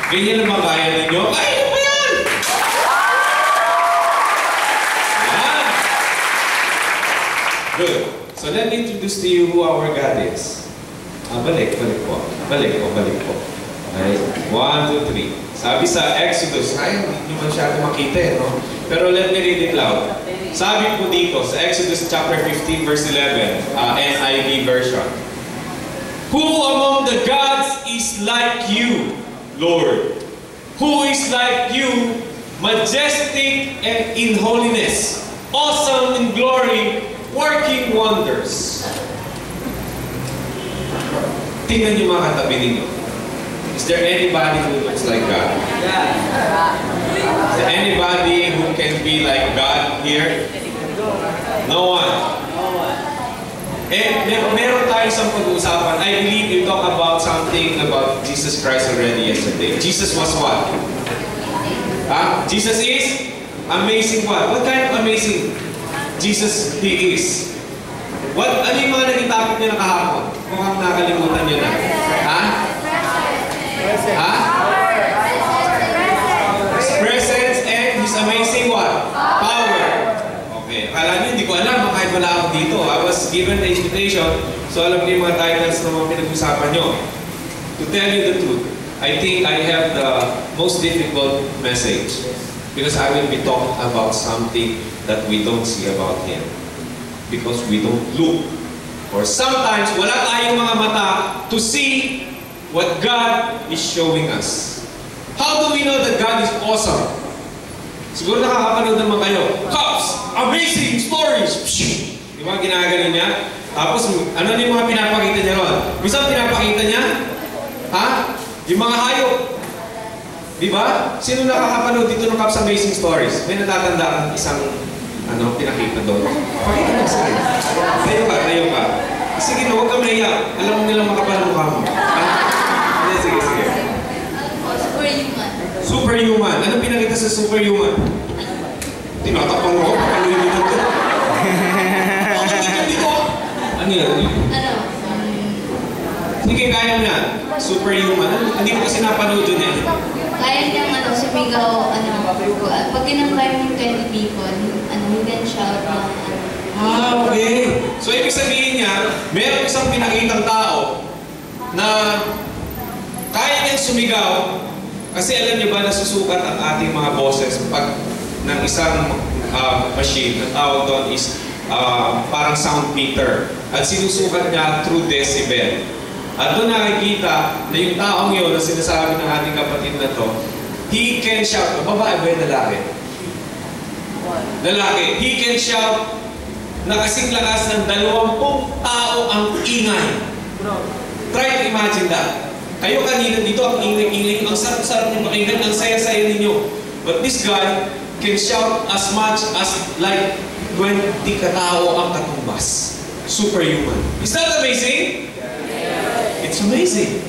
Ganyan naman kaya ninyo. Kaya nyo ba yan? Yan. Good. So let me introduce to you who our God is. Balik po. Balik po. Okay. 1, 2, 3. Sabi sa Exodus, ay, hindi nyo masyado makita eh, no? Pero let me read it loud. Sabi po dito, sa Exodus chapter 15, verse 11, NIV version. Who among the gods is like you, Lord? Who is like you, majestic and in holiness, awesome in glory, working wonders? Tingnan niyo mga katabi ninyo. Is there anybody who looks like God? Is there anybody who can be like God here? No one. And meron tayo sa pag-uusapan. I believe you talk about something about Jesus Christ already yesterday. Jesus was what? Jesus is amazing what? What kind of amazing? Jesus, He is. Ano yung mga naging topic niya na kahapon? Mukhang nakalimutan niyo na. Presence and His amazing what? Power. Okay. Akala niyo, hindi ko alam kahit wala ako dito. I was given the invitation, so alam niyo yung mga titles na mga pinag-usapan niyo. To tell you the truth, I think I have the most difficult message because I will be talking about something that we don't see about Him. Because we don't look. Or sometimes, wala tayong mga mata to see what God is showing us. How do we know that God is awesome? Siguro nakakapanood naman kayo. Cops! Amazing stories! Di ba ginaganon niya? Tapos, ano yung mga pinapakita niya ron? Minsan pinapakita niya? Yung mga hayop. Di ba? Sino nakakapanood dito ng Cops Amazing Stories? May natatandaan isang pinakita doon. Pakita mo sa akin. Tayo ka. Sige na, huwag kang naiyak. Alam mo nilang makapal ang mukha mo. Sige. Superhuman. Superhuman. Ano pinakita sa superhuman? Tinatakpan mo, papaluin mo dito. Dito. Ano yan? Sige, kaya mo na. Superhuman. Hindi ko kasi napanood yun eh. Kaya niyang sumigaw, pag tinangkay mo yung 20 people, you can shout na okay. So, ibig sabihin niya, meron isang pinakitang tao na kaya niyang sumigaw kasi alam niyo ba nasusukat ang ating mga boses pag ng isang machine na tawag doon is parang sound meter at sinusukat niya through decibel. At doon nakikita na yung taong yun na sinasabi ng ating kapatid na to, he can shout. Babae ba yung lalaki? Lalaki. He can shout na kasing lakas ng 20 tao ang ingay. Try to imagine that. Kayo kanina dito, ang ingay-ingay, ang sarap-sarap ng pakinggan, ang saya-saya ninyo. But this guy can shout as much as like 20 katao ang katumbas. Superhuman. Is that amazing? It's amazing.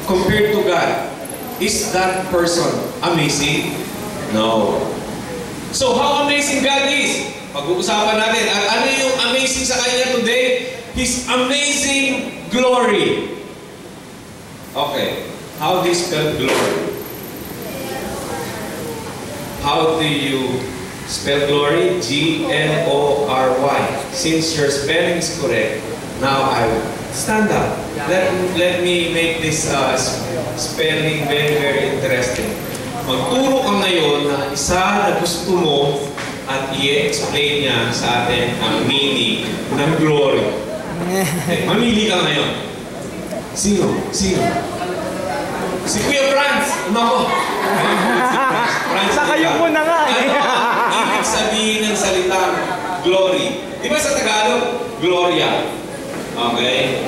Compared to God, is that person amazing? No. So how amazing God is? Pag-uusapan natin. Ano yung amazing sa Kanya today? His amazing glory. Okay. How do you spell glory? How do you spell glory? G-L-O-R-Y. Since your spelling is correct, now I will stand up. Let me make this spelling very, very interesting. Magturo ka ngayon na isa na gusto mo at i-explain niya sa atin ang meaning ng glory. Okay, mamili ka ngayon. Sino? Si Kuya Franz! Nako! Franz, kayo muna nga eh. Ano ang ibig sabihin ng salitang glory? Di ba sa Tagalog? Gloria. Okay?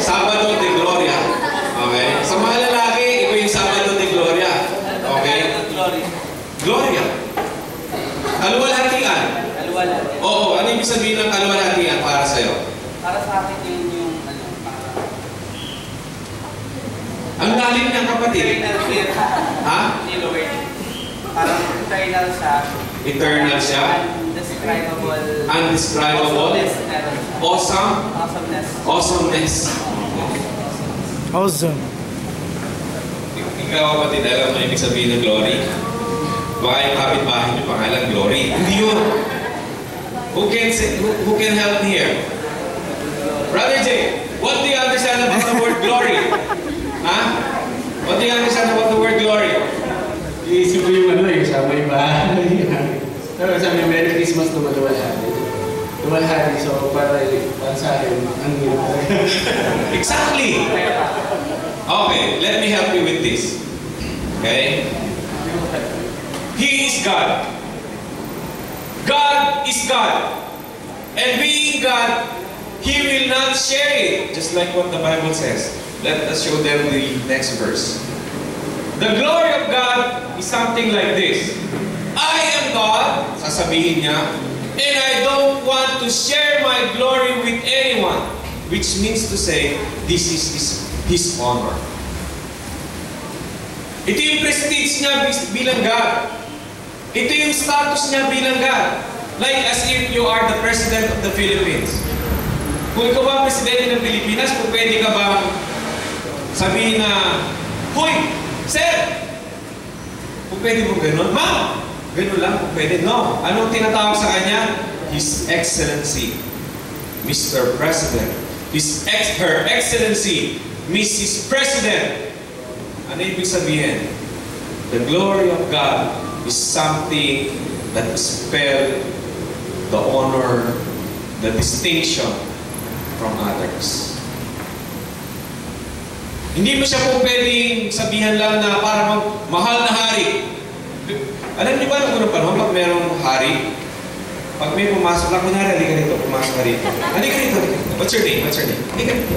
Sabado de Gloria. Okay? Sa mga lalaki, ito yung Sabado de Gloria. Okay? Gloria. Kaluwalhatian. Oo, ano ibig sabihin ng kaluwalhatian para sa'yo? Para sa akin yun yung Ang lalim ng kapatid. eternal fear. Ha? Ni Lord. Parang eternal siya. Eternal siya. Undescribable. Undescribable. Awesome. Awesomeness. Awesomeness. Awesome. Ikaw kapatid, alam mo ibig sabihin ng glory? Baka yung kapitbahay niyo pangalan, glory. Hindi yun. Who can help me here? Brother Jay, what do you understand about the word glory? Huh? What do you understand about the word glory? Iisip ko yung yung sa may bahay. Pero sabi, Merry Christmas na maluwalhati. Luwalhati, so para sa akin, ang hirap. Exactly! Okay, let me help you with this. Okay? He is God. God is God. And being God, He will not share it. Just like what the Bible says. Let us show them the next verse. The glory of God is something like this. I am God, sasabihin niya, and I don't want to share my glory with anyone. Which means to say, this is His honor. Ito yung prestige niya bilang God. Ito yung status niya bilang God. Like as if you are the President of the Philippines. Kung ikaw ba Presidente ng Pilipinas, kung pwede ka ba sabihin na, Hoy, Sir! Kung pwede mo ganun, Ma'am! Ganun lang kung pwede. No. Anong tinatawag sa kanya? His Excellency, Mr. President. Her Excellency, Mrs. President. Ano ibig sabihin? The glory of God is something that spells the honor, the distinction from others. Hindi mo siya po pwedeng sabihan lang na para mahal na hari. Alam niyo ba nung unang panahon, pag merong hari, pag may pumasok lang, kunwari, halika rito, pumasok ka rito. Halika rito. What's your name? Halika rito.